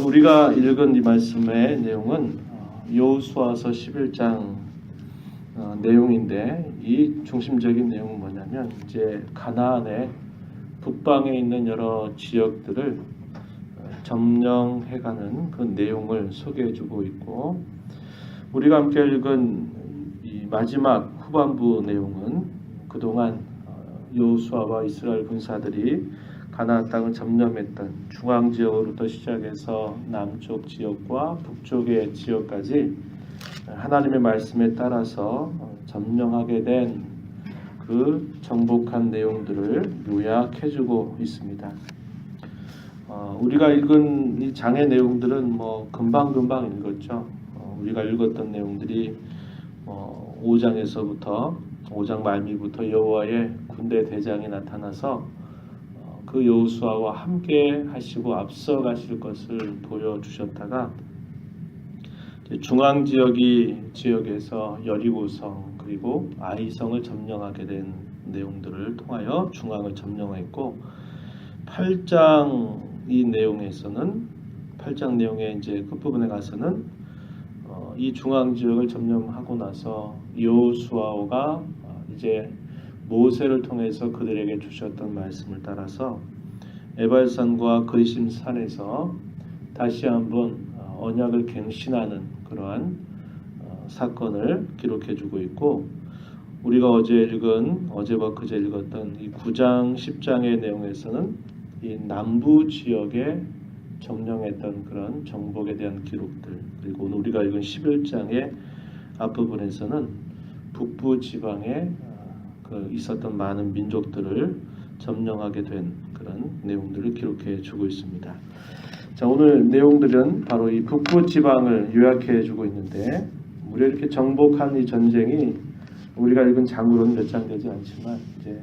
우리가 읽은 이 말씀의 내용은 여호수아서 11장 내용인데, 이 중심적인 내용은 뭐냐면 이제 가나안의 북방에 있는 여러 지역들을 점령해가는 그 내용을 소개해주고 있고, 우리가 함께 읽은 이 마지막 후반부 내용은 그동안 여호수아와 이스라엘 군사들이 가나안 땅을 점령했던 중앙 지역으로부터 시작해서 남쪽 지역과 북쪽의 지역까지 하나님의 말씀에 따라서 점령하게 된 그 정복한 내용들을 요약해주고 있습니다. 우리가 읽은 이 장의 내용들은 금방 읽었죠. 우리가 읽었던 내용들이 5장에서부터 5장 말미부터 여호와의 군대 대장이 나타나서 그 여호수아와 함께 하시고 앞서 가실 것을 보여주셨다가, 중앙 지역에서 여리고성 그리고 아이성을 점령하게 된 내용들을 통하여 중앙을 점령했고, 8장 이 내용에서는 8장 내용의 이제 끝부분에 가서는 이 중앙 지역을 점령하고 나서 여호수아가 이제 모세를 통해서 그들에게 주셨던 말씀을 따라서 에발산과 그리심 산에서 다시 한번 언약을 갱신하는 그러한 사건을 기록해주고 있고, 우리가 어제와 그제 읽었던 이 9장 10장의 내용에서는 이 남부 지역에 점령했던 그런 정복에 대한 기록들, 그리고 오늘 우리가 읽은 11장의 앞부분에서는 북부 지방에 있었던 많은 민족들을 점령하게 된 그런 내용들을 기록해 주고 있습니다. 자, 오늘 내용들은 바로 이 북부 지방을 요약해 주고 있는데, 우리가 이렇게 정복한 이 전쟁이 우리가 읽은 장으로는 몇 장 되지 않지만 이제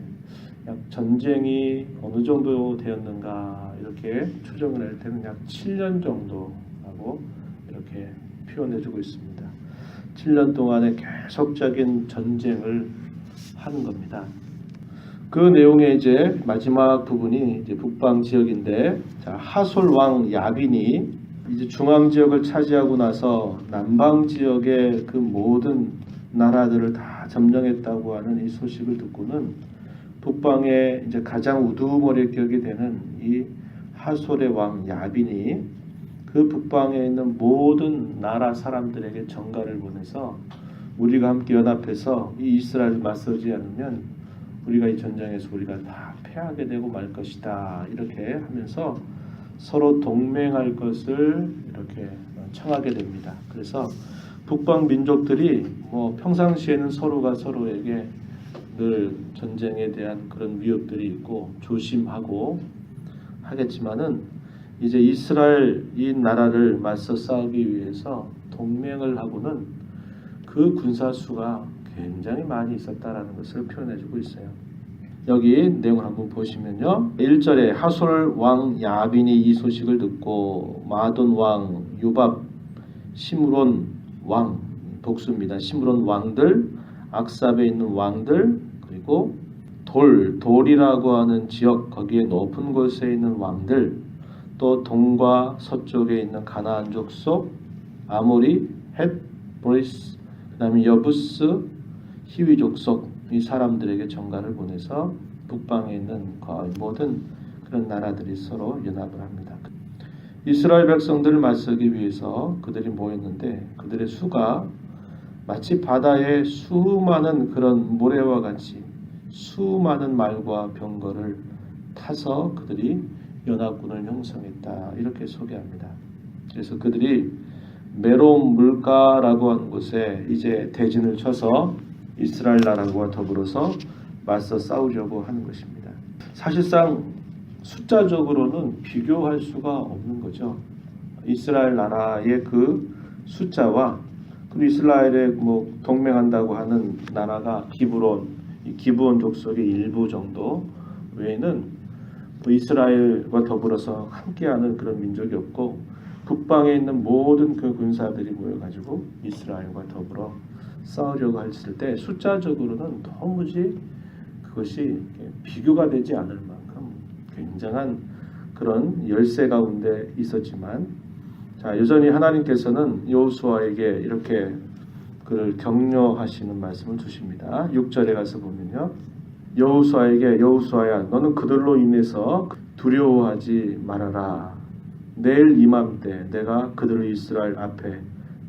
약 전쟁이 어느 정도 되었는가 이렇게 추정을 할 때는 약 7년 정도라고 이렇게 표현해 주고 있습니다. 7년 동안의 계속적인 전쟁을 하는 겁니다. 그 내용의 이제 마지막 부분이 이제 북방 지역인데, 하솔 왕 야빈이 이제 중앙 지역을 차지하고 나서 남방 지역의 그 모든 나라들을 다 점령했다고 하는 이 소식을 듣고는 북방에 이제 가장 우두머리격이 되는 이 하솔의 왕 야빈이 그 북방에 있는 모든 나라 사람들에게 전가를 보내서 우리가 함께 연합해서 이 이스라엘을 맞서지 않으면 우리가 이 전쟁에서 우리가 다 패하게 되고 말 것이다, 이렇게 하면서 서로 동맹할 것을 이렇게 청하게 됩니다. 그래서 북방 민족들이 평상시에는 서로가 서로에게 늘 전쟁에 대한 그런 위협들이 있고 조심하고 하겠지만은, 이제 이스라엘 이 나라를 맞서 싸우기 위해서 동맹을 하고는 그 군사 수가 굉장히 많이 있었다라는 것을 표현해주고 있어요. 여기 내용을 한번 보시면요, 1절에 하솔 왕 야빈이 이 소식을 듣고 마돈 왕 요밥, 시므론 왕, 복수입니다. 시므론 왕들, 악삽에 있는 왕들, 그리고 돌이라고 하는 지역, 거기에 높은 곳에 있는 왕들, 또 동과 서쪽에 있는 가나안 족속, 아모리, 헷, 브리스, 그 다음에 여부스, 히위 족속, 이 사람들에게 전가를 보내서 북방에 있는 거의 모든 그런 나라들이 서로 연합을 합니다. 이스라엘 백성들을 맞서기 위해서 그들이 모였는데, 그들의 수가 마치 바다에 수많은 그런 모래와 같이 수많은 말과 병거를 타서 그들이 연합군을 형성했다, 이렇게 소개합니다. 그래서 그들이 메롬 물가라고 하는 곳에 이제 대진을 쳐서 이스라엘 나라와 더불어서 맞서 싸우려고 하는 것입니다. 사실상 숫자적으로는 비교할 수가 없는 거죠. 이스라엘 나라의 그 숫자와 그리고 이스라엘에 동맹한다고 하는 나라가 기브온 족속의 일부 정도 외에는 이스라엘과 더불어서 함께하는 그런 민족이 없고, 북방에 있는 모든 그 군사들이 모여가지고 이스라엘과 더불어 싸우려고 했을 때 숫자적으로는 도무지 그것이 비교가 되지 않을 만큼 굉장한 그런 열세 가운데 있었지만, 자, 여전히 하나님께서는 여호수아에게 이렇게 그를 격려하시는 말씀을 주십니다. 6절에 가서 보면요. 여호수아에게 여호수아야 너는 그들로 인해서 두려워하지 말아라. 내일 이맘때 내가 그들을 이스라엘 앞에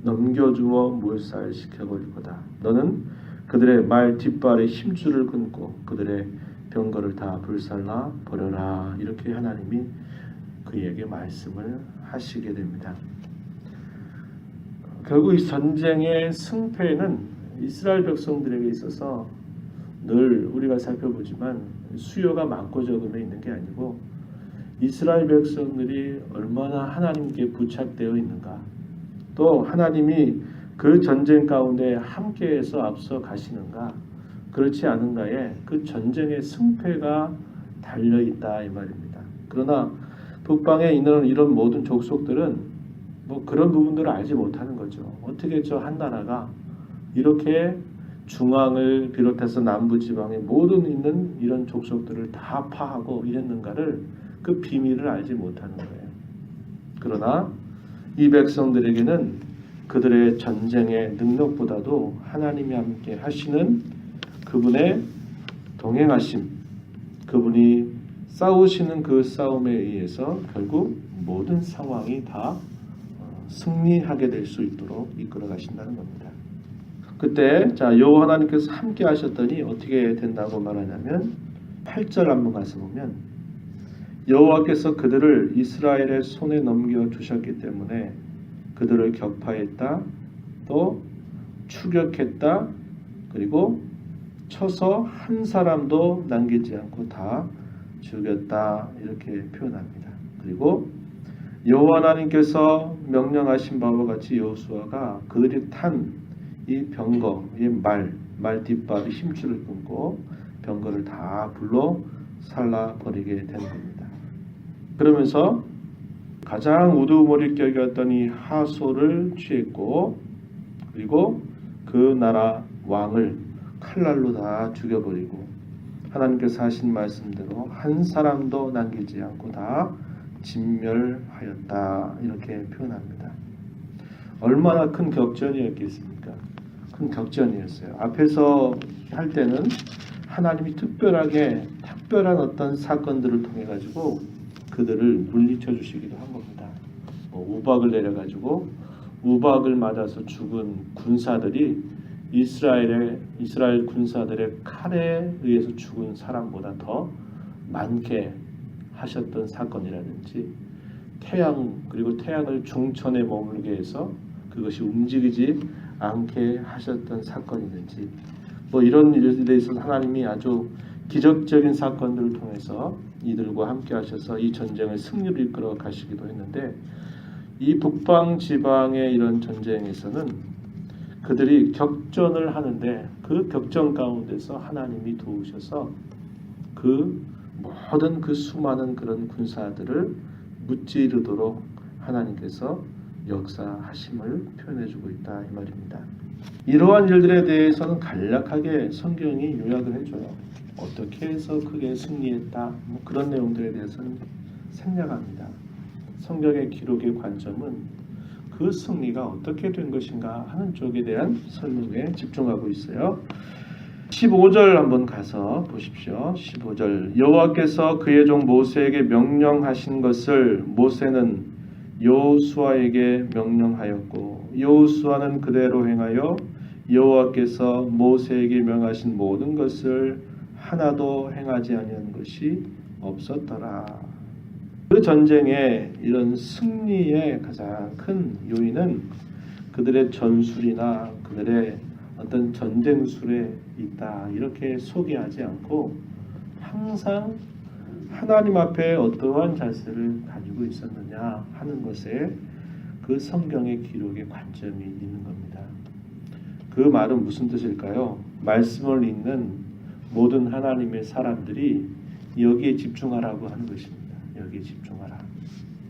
넘겨주어 몰살시켜버릴 거다. 너는 그들의 말 뒷발에 힘줄을 끊고 그들의 병거를 다 불살라 버려라. 이렇게 하나님이 그에게 말씀을 하시게 됩니다. 결국 이 전쟁의 승패는 이스라엘 백성들에게 있어서 늘 우리가 살펴보지만 수요가 많고 적음에 있는 게 아니고 이스라엘 백성들이 얼마나 하나님께 부착되어 있는가, 또 하나님이 그 전쟁 가운데 함께해서 앞서 가시는가, 그렇지 않은가에 그 전쟁의 승패가 달려있다 이 말입니다. 그러나 북방에 있는 이런 모든 족속들은 뭐 그런 부분들을 알지 못하는 거죠. 어떻게 저 한 나라가 이렇게 중앙을 비롯해서 남부 지방에 모든 있는 이런 족속들을 다 파하고 이랬는가를 그 비밀을 알지 못하는 거예요. 그러나 이 백성들에게는 그들의 전쟁의 능력보다도 하나님이 함께 하시는 그분의 동행하심, 그분이 싸우시는 그 싸움에 의해서 결국 모든 상황이 다 승리하게 될 수 있도록 이끌어 가신다는 겁니다. 그때 자 여호와 하나님께서 함께 하셨더니 어떻게 된다고 말하냐면 8절 한번 가서 보면 여호와께서 그들을 이스라엘의 손에 넘겨 주셨기 때문에 그들을 격파했다, 또 추격했다, 그리고 쳐서 한 사람도 남기지 않고 다 죽였다 이렇게 표현합니다. 그리고 여호와 하나님께서 명령하신 바와 같이 여호수아가 그들이 탄 이 병거의 말 뒷발이 힘줄을 끊고 병거를 다 불러 살라 버리게 된 겁니다. 그러면서 가장 우두머리격이었던 이 하소를 취했고, 그리고 그 나라 왕을 칼날로 다 죽여버리고 하나님께서 하신 말씀대로 한 사람도 남기지 않고 다 진멸하였다 이렇게 표현합니다. 얼마나 큰 격전이었겠습니까? 큰 격전이었어요. 앞에서 할 때는 하나님이 특별한 어떤 사건들을 통해 가지고 그들을 물리쳐 주시기도 한 겁니다. 우박을 내려 가지고 우박을 맞아서 죽은 군사들이 이스라엘 군사들의 칼에 의해서 죽은 사람보다 더 많게 하셨던 사건이라든지, 그리고 태양을 중천에 머물게 해서 그것이 움직이지 않게 하셨던 사건이든지, 뭐 이런 일에 있어서 하나님이 아주 기적적인 사건들을 통해서 이들과 함께 하셔서 이 전쟁을 승리로 이끌어 가시기도 했는데, 이 북방 지방의 이런 전쟁에서는 그들이 격전을 하는데 그 격전 가운데서 하나님이 도우셔서 그 모든 그 수많은 그런 군사들을 무찌르도록 하나님께서 역사하심을 표현해주고 있다 이 말입니다. 이러한 일들에 대해서는 간략하게 성경이 요약을 해줘요. 어떻게 해서 크게 승리했다, 뭐 그런 내용들에 대해서는 생략합니다. 성경의 기록의 관점은 그 승리가 어떻게 된 것인가 하는 쪽에 대한 설명에 집중하고 있어요. 15절 한번 가서 보십시오. 15절 여호와께서 그의 종 모세에게 명령하신 것을 모세는 여호수아에게 명령하였고 여호수아는 그대로 행하여 여호와께서 모세에게 명하신 모든 것을 하나도 행하지 아니한 것이 없었더라. 그 전쟁의 이런 승리의 가장 큰 요인은 그들의 전술이나 그들의 어떤 전쟁술에 있다 이렇게 소개하지 않고 항상 하나님 앞에 어떠한 자세를 가지고 있었느냐 하는 것에 그 성경의 기록의 관점이 있는 겁니다. 그 말은 무슨 뜻일까요? 말씀을 읽는 모든 하나님의 사람들이 여기에 집중하라고 하는 것입니다. 여기에 집중하라.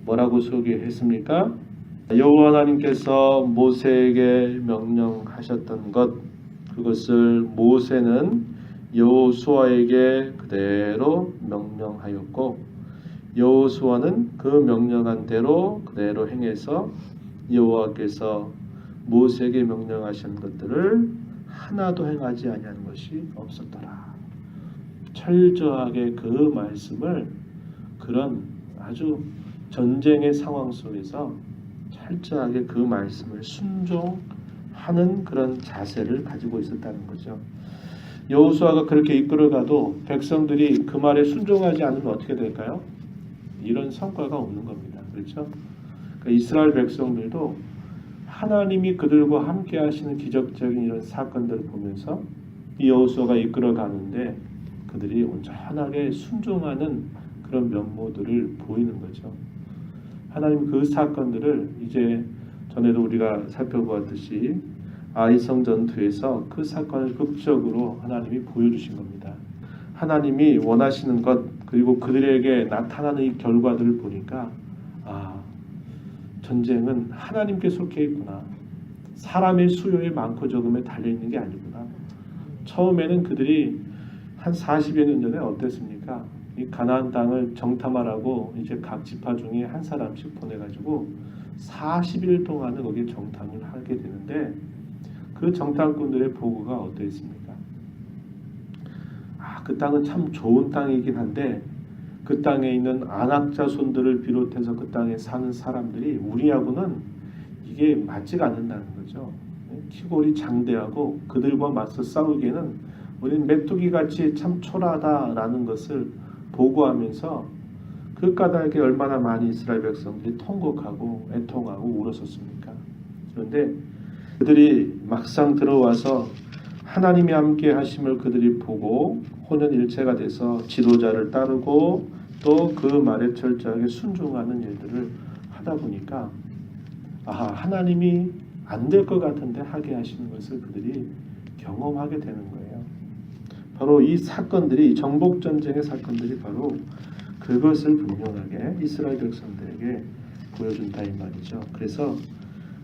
뭐라고 소개했습니까? 여호와 하나님께서 모세에게 명령하셨던 것, 그것을 모세는 여호수아에게 그대로 명령하였고 여호수아는 그 명령한 대로 그대로 행해서 여호와께서 모세에게 명령하신 것들을 하나도 행하지 아니하는 것이 없었더라. 철저하게 그 말씀을 그런 아주 전쟁의 상황 속에서 철저하게 그 말씀을 순종하는 그런 자세를 가지고 있었다는 거죠. 여호수아가 그렇게 이끌어가도 백성들이 그 말에 순종하지 않으면 어떻게 될까요? 이런 성과가 없는 겁니다. 그렇죠? 그러니까 이스라엘 백성들도 하나님이 그들과 함께 하시는 기적적인 이런 사건들을 보면서 이 여호수아가 이끌어가는데 그들이 온전하게 순종하는 그런 면모들을 보이는 거죠. 하나님 그 사건들을 이제 전에도 우리가 살펴보았듯이 아이성 전투에서 그 사건을 극적으로 하나님이 보여주신 겁니다. 하나님이 원하시는 것 그리고 그들에게 나타나는 이 결과들을 보니까 전쟁은 하나님께 속해 있구나. 사람의 수요에 많고 적음에 달려있는 게 아니구나. 처음에는 그들이 한 40여 년 전에 어땠습니까? 이 가나안 땅을 정탐하라고 이제 각 지파 중에 한 사람씩 보내가지고 40일 동안은 거기에 정탐을 하게 되는데 그 정탐꾼들의 보고가 어떠했습니까? 그 땅은 참 좋은 땅이긴 한데 그 땅에 있는 안악자손들을 비롯해서 그 땅에 사는 사람들이 우리하고는 이게 맞지가 않는다는 거죠. 키골이 장대하고 그들과 맞서 싸우기에는 우리는 메뚜기같이 참 초라하다라는 것을 보고하면서 그 까닭에 얼마나 많이 이스라엘 백성들이 통곡하고 애통하고 울었었습니까? 그런데 그들이 막상 들어와서 하나님이 함께 하심을 그들이 보고 혼연일체가 돼서 지도자를 따르고 또 그 말에 철저하게 순종하는 일들을 하다 보니까 하나님이 안 될 것 같은데 하게 하시는 것을 그들이 경험하게 되는 거예요. 바로 이 사건들이 정복전쟁의 사건들이 바로 그것을 분명하게 이스라엘 백성들에게 보여준다 이 말이죠. 그래서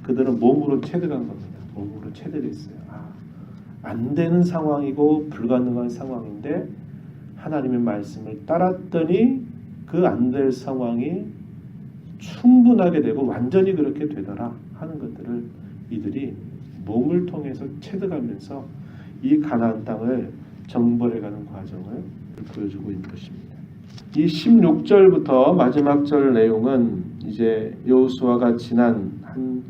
그들은 몸으로 체득한 겁니다. 몸으로 체득했어요. 안 되는 상황이고 불가능한 상황인데 하나님의 말씀을 따랐더니 그 안 될 상황이 충분하게 되고 완전히 그렇게 되더라 하는 것들을 이들이 몸을 통해서 체득하면서 이 가나안 땅을 정벌해가는 과정을 보여주고 있는 것입니다. 이 16절부터 마지막 절 내용은 이제 여호수아가 지난 한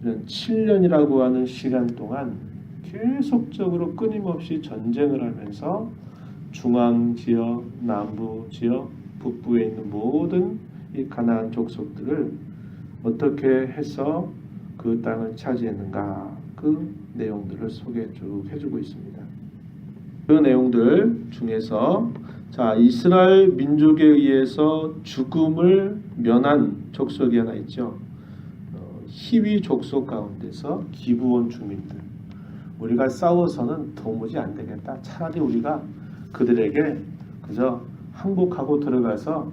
7년이라고 하는 시간 동안 계속적으로 끊임없이 전쟁을 하면서 중앙 지역, 남부 지역, 북부에 있는 모든 이 가나안 족속들을 어떻게 해서 그 땅을 차지했는가 그 내용들을 소개 쭉 해주고 있습니다. 그 내용들 중에서 이스라엘 민족에 의해서 죽음을 면한 족속이 하나 있죠. 히위 족속 가운데서 기브온 주민들. 우리가 싸워서는 도무지 안 되겠다. 차라리 우리가 그들에게 그저 항복하고 들어가서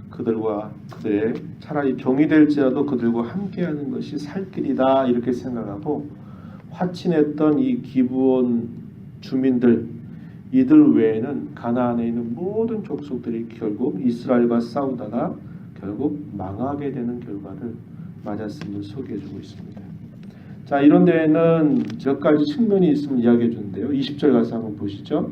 그들과 그들의 차라리 병이 될지라도 그들과 함께하는 것이 살 길이다 이렇게 생각하고 화친했던 이 기브온 주민들 이들 외에는 가나안에 있는 모든 족속들이 결국 이스라엘과 싸우다가 결국 망하게 되는 결과를 맞았음을 소개해주고 있습니다. 이런 데에는 몇 가지 측면이 있음을 이야기해 주는데요. 20절 가서 한번 보시죠.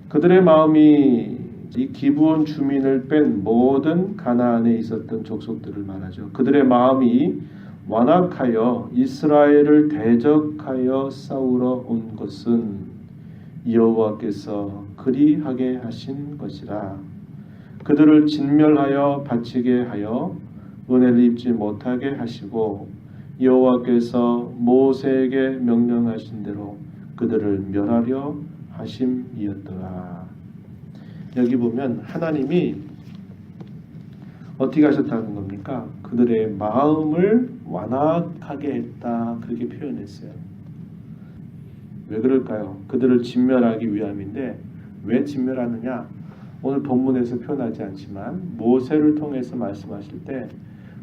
그들의 마음이 이 기브온 주민을 뺀 모든 가나안에 있었던 족속들을 말하죠. 그들의 마음이 완악하여 이스라엘을 대적하여 싸우러 온 것은 여호와께서 그리하게 하신 것이라. 그들을 진멸하여 바치게 하여 은혜를 입지 못하게 하시고 여호와께서 모세에게 명령하신 대로 그들을 멸하려 하심이었더라. 여기 보면 하나님이 어떻게 하셨다는 겁니까? 그들의 마음을 완악하게 했다 그렇게 표현했어요. 왜 그럴까요? 그들을 진멸하기 위함인데 왜 진멸하느냐? 오늘 본문에서 표현하지 않지만 모세를 통해서 말씀하실 때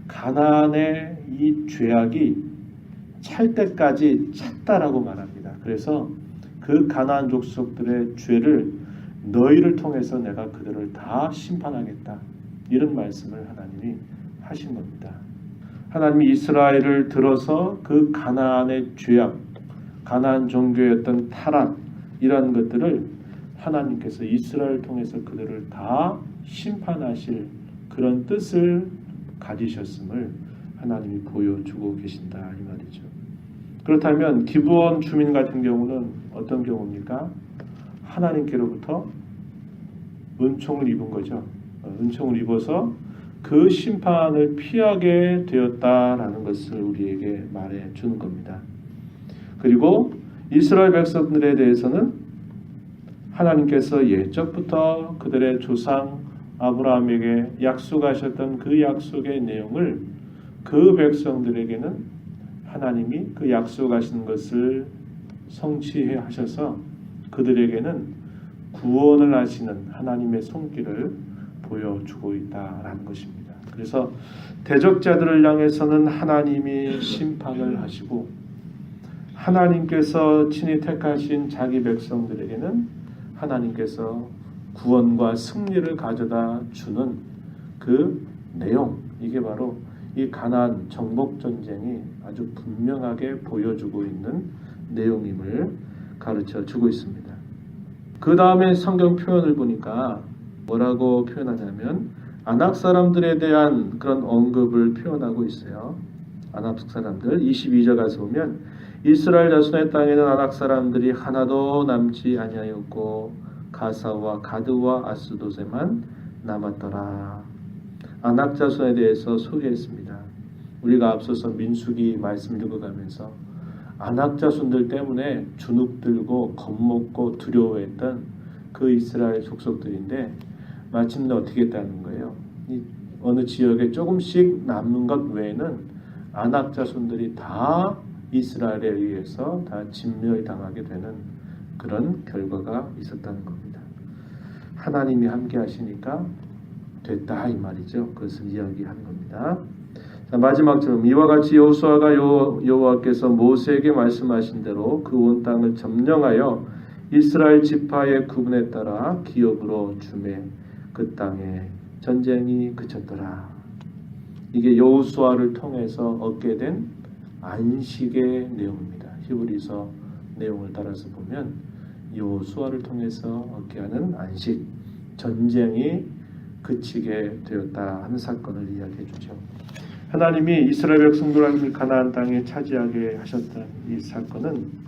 가나안의 이 죄악이 찰 때까지 찼다라고 말합니다. 그래서 그 가나안 족속들의 죄를 너희를 통해서 내가 그들을 다 심판하겠다. 이런 말씀을 하나님이 하신 겁니다. 하나님이 이스라엘을 들어서 그 가나안의 죄악, 가나안 종교였던 타락 이런 것들을 하나님께서 이스라엘을 통해서 그들을 다 심판하실 그런 뜻을 가지셨음을 하나님이 보여주고 계신다 이 말이죠. 그렇다면 기브온 주민 같은 경우는 어떤 경우입니까? 하나님께로부터 은총을 입은 거죠. 은총을 입어서 그 심판을 피하게 되었다라는 것을 우리에게 말해 주는 겁니다. 그리고 이스라엘 백성들에 대해서는 하나님께서 예적부터 그들의 조상 아브라함에게 약속하셨던 그 약속의 내용을 그 백성들에게는 하나님이 그 약속하신 것을 성취해 하셔서 그들에게는 구원을 하시는 하나님의 손길을 보여주고 있다라는 것입니다. 그래서 대적자들을 향해서는 하나님이 심판을 하시고 하나님께서 친히 택하신 자기 백성들에게는 하나님께서 구원과 승리를 가져다 주는 그 내용, 이게 바로 이 가나안 정복 전쟁이 아주 분명하게 보여주고 있는 내용임을 가르쳐 주고 있습니다. 그 다음에 성경 표현을 보니까 뭐라고 표현하냐면 아낙 사람들에 대한 그런 언급을 표현하고 있어요. 아낙 사람들 22절 가서 보면 이스라엘 자손의 땅에는 아낙 사람들이 하나도 남지 아니하였고 가사와 가드와 아스돗에만 남았더라. 아낙 자손에 대해서 소개했습니다. 우리가 앞서서 민수기 말씀 읽어가면서 아낙 자손들 때문에 주눅들고 겁먹고 두려워했던 그 이스라엘 족속들인데 마침내 어떻게 했다는 거예요? 이 어느 지역에 조금씩 남는 것 외에는 아낙 자손들이 다 이스라엘에 의해서 다 진멸당하게 되는 그런 결과가 있었다는 겁니다. 하나님이 함께 하시니까 됐다 이 말이죠. 그것을 이야기하는 겁니다. 자, 마지막처럼 이와 같이 여호수아가 여호와께서 모세에게 말씀하신 대로 그 온 땅을 점령하여 이스라엘 지파의 구분에 따라 기업으로 주매 그 땅에 전쟁이 그쳤더라. 이게 여호수아를 통해서 얻게 된 안식의 내용입니다. 히브리서 내용을 따라서 보면 여호수아를 통해서 얻게 하는 안식, 전쟁이 그치게 되었다 하는 사건을 이야기해 주죠. 하나님이 이스라엘 백성들을 가나안 땅에 차지하게 하셨던 이 사건은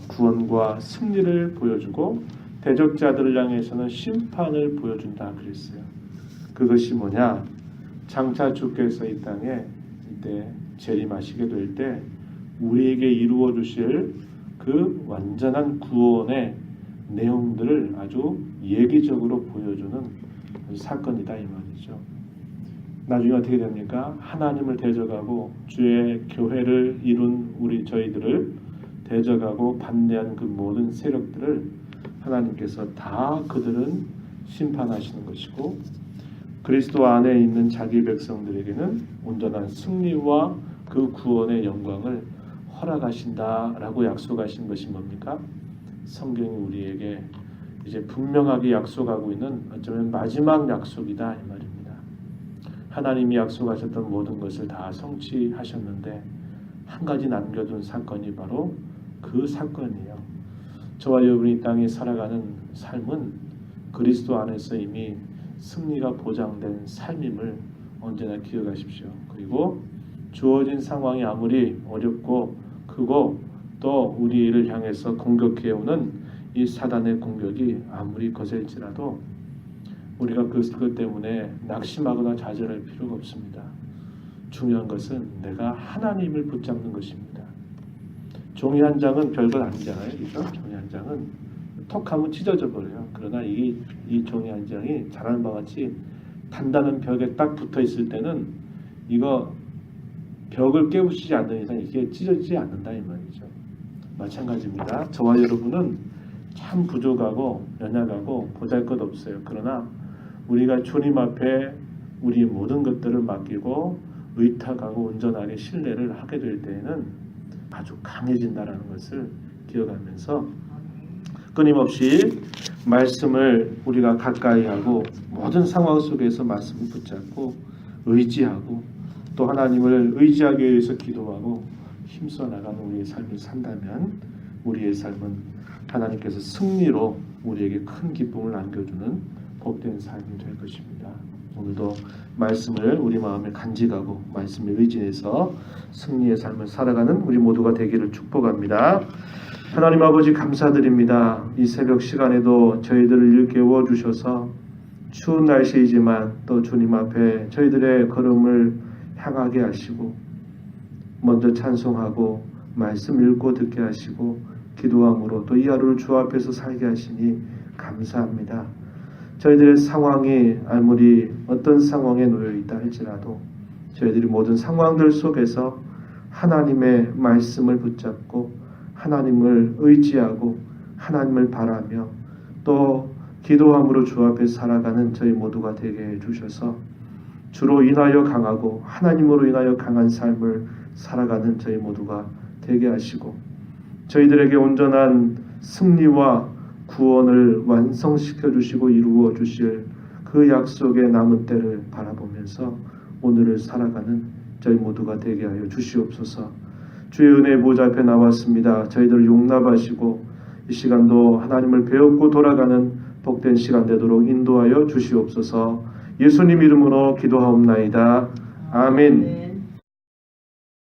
구원과 승리를 보여주고 대적자들을 향해서는 심판을 보여준다 그랬어요. 그것이 뭐냐? 장차 주께서 이 땅에 이때 재림하시게 될 때 우리에게 이루어 주실 그 완전한 구원의 내용들을 아주 예기적으로 보여주는 사건이다 이 말이죠. 나중에 어떻게 됩니까? 하나님을 대적하고 주의 교회를 이룬 저희들을 대적하고 반대하는 그 모든 세력들을 하나님께서 다 그들은 심판하시는 것이고 그리스도 안에 있는 자기 백성들에게는 온전한 승리와 그 구원의 영광을 허락하신다라고 약속하신 것이 뭡니까? 성경이 우리에게 이제 분명하게 약속하고 있는 어쩌면 마지막 약속이다 이 말입니다. 하나님이 약속하셨던 모든 것을 다 성취하셨는데 한 가지 남겨둔 사건이 바로 그 사건이에요. 저와 여러분이 이 땅에 살아가는 삶은 그리스도 안에서 이미 승리가 보장된 삶임을 언제나 기억하십시오. 그리고 주어진 상황이 아무리 어렵고 크고 또 우리를 향해서 공격해오는 이 사단의 공격이 아무리 거셀지라도 우리가 그것 때문에 낙심하거나 좌절할 필요가 없습니다. 중요한 것은 내가 하나님을 붙잡는 것입니다. 종이 한 장은 별것 아니잖아요. 그렇죠? 종이 한 장은 톡하면 찢어져 버려요. 그러나 이 종이 한 장이 잘하는 바와 같이 단단한 벽에 딱 붙어 있을 때는 이거 벽을 깨부시지 않는 이상 이게 찢어지지 않는다 이 말이죠. 마찬가지입니다. 저와 여러분은 참 부족하고 연약하고 보잘것없어요. 그러나 우리가 주님 앞에 우리 모든 것들을 맡기고 의탁하고 온전하게 신뢰를 하게 될 때에는 아주 강해진다라는 것을 기억하면서 끊임없이 말씀을 우리가 가까이 하고 모든 상황 속에서 말씀을 붙잡고 의지하고 또 하나님을 의지하기 위해서 기도하고 힘써 나가는 우리의 삶을 산다면 우리의 삶은 하나님께서 승리로 우리에게 큰 기쁨을 안겨주는 복된 삶이 될 것입니다. 오늘도 말씀을 우리 마음에 간직하고 말씀에 의지해서 승리의 삶을 살아가는 우리 모두가 되기를 축복합니다. 하나님 아버지 감사드립니다. 이 새벽 시간에도 저희들을 일깨워 주셔서 추운 날씨이지만 또 주님 앞에 저희들의 걸음을 향하게 하시고 먼저 찬송하고 말씀 읽고 듣게 하시고 기도함으로 또 이 하루를 주 앞에서 살게 하시니 감사합니다. 저희들의 상황이 아무리 어떤 상황에 놓여 있다 할지라도 저희들이 모든 상황들 속에서 하나님의 말씀을 붙잡고 하나님을 의지하고 하나님을 바라며 또 기도함으로 주 앞에 살아가는 저희 모두가 되게 해주셔서 주로 인하여 강하고 하나님으로 인하여 강한 삶을 살아가는 저희 모두가 되게 하시고 저희들에게 온전한 승리와 구원을 완성시켜 주시고 이루어 주실 그 약속의 남은 때를 바라보면서 오늘을 살아가는 저희 모두가 되게 하여 주시옵소서. 주의 은혜의 보좌 앞에 나왔습니다. 저희들을 용납하시고 이 시간도 하나님을 배우고 돌아가는 복된 시간 되도록 인도하여 주시옵소서. 예수님 이름으로 기도하옵나이다. 아멘.